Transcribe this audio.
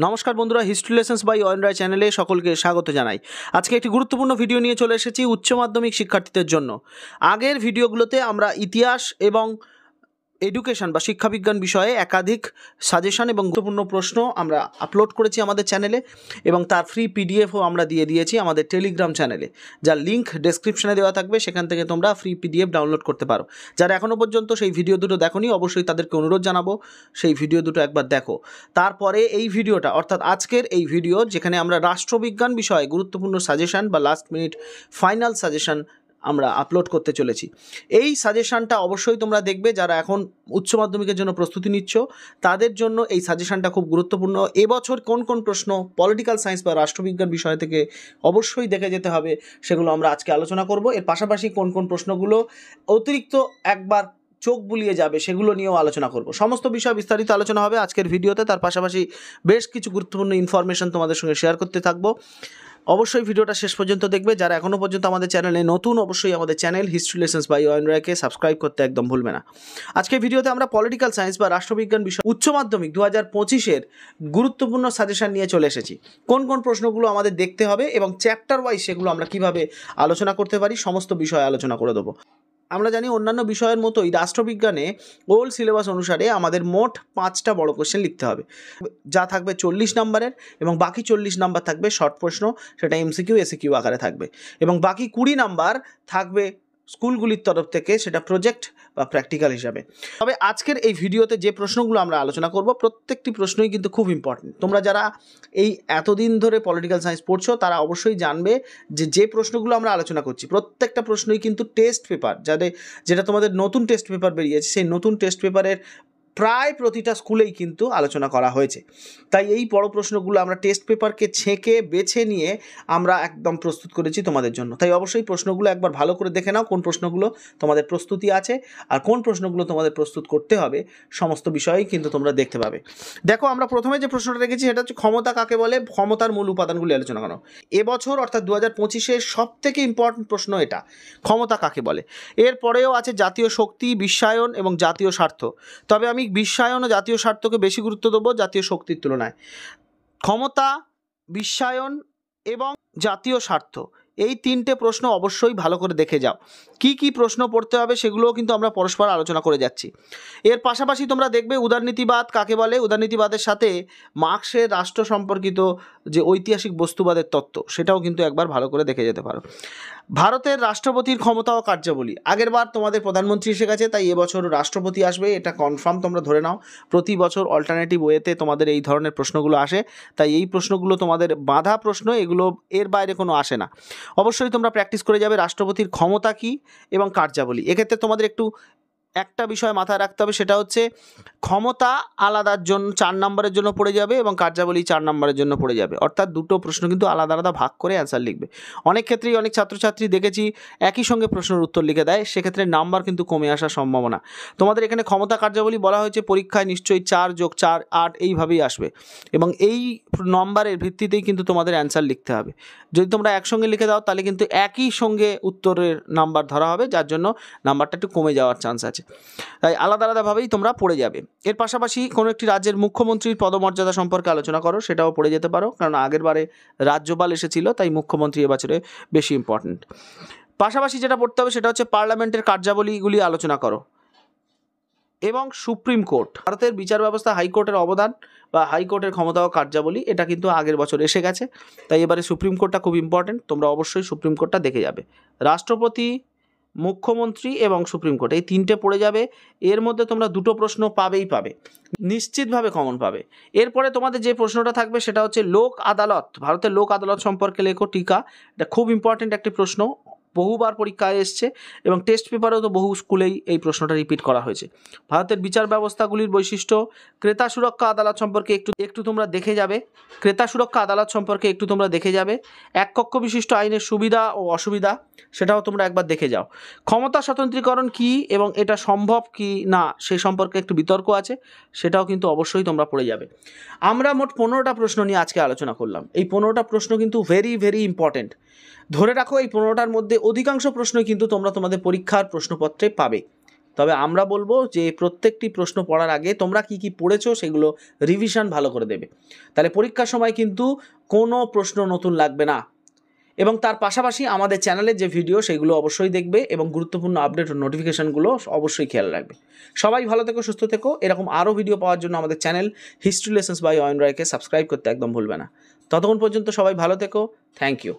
নমস্কার বন্ধুরা, history lessons by Ayan রায় চ্যানেলে সকলকে স্বাগত জানাই। আজকে একটি গুরুত্বপূর্ণ ভিডিও নিয়ে চলে এসেছি উচ্চ মাধ্যমিক শিক্ষার্থীদের জন্য। আগের ভিডিওগুলোতে আমরা ইতিহাস এবং এডুকেশন বা শিক্ষাবিজ্ঞান বিষয়ে একাধিক সাজেশন এবং গুরুত্বপূর্ণ প্রশ্ন আমরা আপলোড করেছি আমাদের চ্যানেলে, এবং তার ফ্রি পিডিএফও আমরা দিয়ে দিয়েছি আমাদের টেলিগ্রাম চ্যানেলে, যার লিঙ্ক ডেসক্রিপশনে দেওয়া থাকবে। সেখান থেকে তোমরা ফ্রি পিডিএফ ডাউনলোড করতে পারো। যারা এখনও পর্যন্ত সেই ভিডিও দুটো দেখোনি, অবশ্যই তাদেরকে অনুরোধ জানাবো সেই ভিডিও দুটো একবার দেখো। তারপরে এই ভিডিওটা, অর্থাৎ আজকের এই ভিডিও, যেখানে আমরা রাষ্ট্রবিজ্ঞান বিষয়ে গুরুত্বপূর্ণ সাজেশন বা লাস্ট মিনিট ফাইনাল সাজেশন আমরা আপলোড করতে চলেছি। এই সাজেশনটা অবশ্যই তোমরা দেখবে। যারা এখন উচ্চ মাধ্যমিকের জন্য প্রস্তুতি নিচ্ছ তাদের জন্য এই সাজেশনটা খুব গুরুত্বপূর্ণ। এবছর কোন কোন প্রশ্ন পলিটিক্যাল সায়েন্স বা রাষ্ট্রবিজ্ঞান বিষয় থেকে অবশ্যই দেখে যেতে হবে, সেগুলো আমরা আজকে আলোচনা করব। এর পাশাপাশি কোন কোন প্রশ্নগুলো অতিরিক্ত একবার চোখ বুলিয়ে যাবে সেগুলো নিয়েও আলোচনা করব। সমস্ত বিষয় বিস্তারিত আলোচনা হবে আজকের ভিডিওতে। তার পাশাপাশি বেশ কিছু গুরুত্বপূর্ণ ইনফরমেশন তোমাদের সঙ্গে শেয়ার করতে থাকবো। অবশ্যই ভিডিওটা শেষ পর্যন্ত দেখবে। যারা এখনও পর্যন্ত আমাদের চ্যানেলে নতুন, অবশ্যই আমাদের channel history lessons by Ayan রায়কে সাবস্ক্রাইব করতে একদম ভুলবে না। আজকে ভিডিওতে আমরা পলিটিক্যাল সায়েন্স বা রাষ্ট্রবিজ্ঞান বিষয় উচ্চ মাধ্যমিক 2025-এর গুরুত্বপূর্ণ সাজেশন নিয়ে চলে এসেছি। কোন কোন প্রশ্নগুলো আমাদের দেখতে হবে এবং চ্যাপ্টার ওয়াইজ সেগুলো আমরা কিভাবে আলোচনা করতে পারি, সমস্ত বিষয়ে আলোচনা করে দেবো। আমরা জানি অন্যান্য বিষয়ের মতোই রাষ্ট্রবিজ্ঞানে ওল্ড সিলেবাস অনুসারে আমাদের মোট 5টা বড় কোশ্চেন লিখতে হবে, যা থাকবে 40 নম্বরের, এবং বাকি 40 নাম্বার থাকবে শর্ট প্রশ্ন, সেটা এমসিকিউ এসিকিউ আকারে থাকবে, এবং বাকি 20 নাম্বার থাকবে স্কুলগুলির তরফ থেকে, সেটা প্রজেক্ট বা প্র্যাকটিক্যাল হিসাবে। তবে আজকের এই ভিডিওতে যে প্রশ্নগুলো আমরা আলোচনা করব, প্রত্যেকটি প্রশ্নই কিন্তু খুব ইম্পর্টেন্ট। তোমরা যারা এই এতদিন ধরে পলিটিক্যাল সায়েন্স পড়ছো তারা অবশ্যই জানবে যে প্রশ্নগুলো আমরা আলোচনা করছি প্রত্যেকটা প্রশ্নই কিন্তু টেস্ট পেপার, যেটা তোমাদের নতুন টেস্ট পেপার বেরিয়েছে, সেই নতুন টেস্ট পেপারের প্রায় প্রতিটা স্কুলেই কিন্তু আলোচনা করা হয়েছে। তাই এই বড় প্রশ্নগুলো আমরা টেস্ট পেপারকে ছেঁকে বেছে নিয়ে আমরা একদম প্রস্তুত করেছি তোমাদের জন্য। তাই অবশ্যই প্রশ্নগুলো একবার ভালো করে দেখে নাও, কোন প্রশ্নগুলো তোমাদের প্রস্তুতি আছে আর কোন প্রশ্নগুলো তোমাদের প্রস্তুত করতে হবে, সমস্ত বিষয়ই কিন্তু তোমরা দেখতে পাবে। দেখো, আমরা প্রথমে যে প্রশ্নটা রেখেছি সেটা হচ্ছে ক্ষমতা কাকে বলে, ক্ষমতার মূল উপাদানগুলি আলোচনা করো। এবছর অর্থাৎ 2025-এর সবথেকে ইম্পর্টেন্ট প্রশ্ন এটা, ক্ষমতা কাকে বলে। এরপরেও আছে জাতীয় শক্তি, বিশ্বায়ন এবং জাতীয় স্বার্থ। তবে আমি বিশ্বায়ন ও জাতীয় স্বার্থকে বেশি গুরুত্ব দেবো জাতীয় শক্তির তুলনায়। ক্ষমতা, বিশ্বায়ন এবং জাতীয় স্বার্থ, এই 3টে প্রশ্ন অবশ্যই ভালো করে দেখে যাও। কি কি প্রশ্ন পড়তে হবে সেগুলোও কিন্তু আমরা পরস্পর আলোচনা করে যাচ্ছি। এর পাশাপাশি তোমরা দেখবে উদারনীতিবাদ কাকে বলে। উদারনীতিবাদের সাথে মার্ক্সের রাষ্ট্র সম্পর্কিত যে ঐতিহাসিক বস্তুবাদের তত্ত্ব, সেটাও কিন্তু একবার ভালো করে দেখে যেতে পারো। ভারতের রাষ্ট্রপতির ক্ষমতা ও কার্যাবলী, আগেরবার তোমাদের প্রধানমন্ত্রী এসে গেছে, তাই এবছর রাষ্ট্রপতি আসবে, এটা কনফার্ম তোমরা ধরে নাও। প্রতি বছর অল্টারনেটিভ ওয়েতে তোমাদের এই ধরনের প্রশ্নগুলো আসে, তাই এই প্রশ্নগুলো তোমাদের বাঁধা প্রশ্ন, এগুলো এর বাইরে কোনো আসে না। অবশ্যই তোমরা প্র্যাকটিস করে যাবে রাষ্ট্রপতির ক্ষমতা কী এবং কার্যাবলী। এক্ষেত্রে তোমাদের একটু একটা বিষয় মাথায় রাখতে হবে, সেটা হচ্ছে ক্ষমতা আলাদার জন্য 4 নম্বরের জন্য পড়ে যাবে এবং কার্যাবলী 4 নম্বরের জন্য পড়ে যাবে, অর্থাৎ দুটো প্রশ্ন কিন্তু আলাদা আলাদা ভাগ করে অ্যান্সার লিখবে। অনেক ক্ষেত্রেই অনেক ছাত্রছাত্রী দেখেছি একই সঙ্গে প্রশ্নের উত্তর লিখে দেয়, সেক্ষেত্রে নাম্বার কিন্তু কমে আসার সম্ভাবনা। তোমাদের এখানে ক্ষমতা কার্যাবলী বলা হয়েছে, পরীক্ষায় নিশ্চয়ই 4 + 4 8 এইভাবেই আসবে, এবং এই নম্বরের ভিত্তিতেই কিন্তু তোমাদের অ্যান্সার লিখতে হবে। যদি তোমরা একসঙ্গে লিখে দাও তাহলে কিন্তু একই সঙ্গে উত্তরের নাম্বার ধরা হবে, যার জন্য নাম্বারটা একটু কমে যাওয়ার চান্স আছে। তাই আলাদা আলাদাভাবেই তোমরা পড়ে যাবে। এর পাশাপাশি কোনো একটি রাজ্যের মুখ্যমন্ত্রীর পদমর্যাদা সম্পর্কে আলোচনা করো, সেটাও পড়ে যেতে পারো, কারণ আগের বারে রাজ্যপাল এসেছিল, তাই মুখ্যমন্ত্রী এবছরে বেশি ইম্পর্টেন্ট। পাশাপাশি যেটা পড়তে হবে সেটা হচ্ছে পার্লামেন্টের কার্যাবলীগুলি আলোচনা করো, এবং সুপ্রিম কোর্ট, ভারতের বিচার ব্যবস্থা, হাইকোর্টের অবদান বা হাইকোর্টের ক্ষমতা ও কার্যাবলী, এটা কিন্তু আগের বছর এসে গেছে, তাই এবারে সুপ্রিম কোর্টটা খুব ইম্পর্টেন্ট, তোমরা অবশ্যই সুপ্রিম কোর্টটা দেখে যাবে। রাষ্ট্রপতি, মুখ্যমন্ত্রী এবং সুপ্রিম কোর্ট, এই 3টে পড়ে যাবে। এর মধ্যে তোমরা 2টো প্রশ্ন পাবেই পাবে, নিশ্চিতভাবে কমন পাবে। এরপরে তোমাদের যে প্রশ্নটা থাকবে সেটা হচ্ছে লোক আদালত, ভারতের লোক আদালত সম্পর্কে লেখো টিকা। এটা খুব ইম্পর্টেন্ট একটি প্রশ্ন, বহুবার পরীক্ষায় এসছে এবং টেস্ট পেপারেও তো বহু স্কুলেই এই প্রশ্নটা রিপিট করা হয়েছে। ভারতের বিচার ব্যবস্থাগুলির বৈশিষ্ট্য, ক্রেতা সুরক্ষা আদালত সম্পর্কে একটু তোমরা দেখে যাবে। ক্রেতা সুরক্ষা আদালত সম্পর্কে একটু তোমরা দেখে যাবে। এক কক্ষ বিশিষ্ট আইনের সুবিধা ও অসুবিধা, সেটাও তোমরা একবার দেখে যাও। ক্ষমতা স্বতন্ত্রীকরণ কী এবং এটা সম্ভব কি না সে সম্পর্কে একটু বিতর্ক আছে, সেটাও কিন্তু অবশ্যই তোমরা পড়ে যাবে। আমরা মোট 15টা প্রশ্ন নিয়ে আজকে আলোচনা করলাম। এই 15টা প্রশ্ন কিন্তু ভেরি ভেরি ইম্পর্টেন্ট। ধরে রাখো এই 15টার মধ্যে অধিকাংশ প্রশ্নই কিন্তু তোমরা তোমাদের পরীক্ষার প্রশ্নপত্রে পাবে। তবে আমরা বলবো যে প্রত্যেকটি প্রশ্ন পড়ার আগে তোমরা কি পড়েছো সেগুলো রিভিশন ভালো করে দেবে, তাহলে পরীক্ষার সময় কিন্তু কোনো প্রশ্ন নতুন লাগবে না। এবং তার পাশাপাশি আমাদের চ্যানেলের যে ভিডিও সেগুলো অবশ্যই দেখবে এবং গুরুত্বপূর্ণ আপডেট ও নোটিফিকেশানগুলো অবশ্যই খেয়াল রাখবে। সবাই ভালো থেকো, সুস্থ থেকো। এরকম আরও ভিডিও পাওয়ার জন্য আমাদের channel history lessons by Ayan রায়কে সাবস্ক্রাইব করতে একদম ভুলবে না। ততক্ষণ পর্যন্ত সবাই ভালো থেকো। Thank you.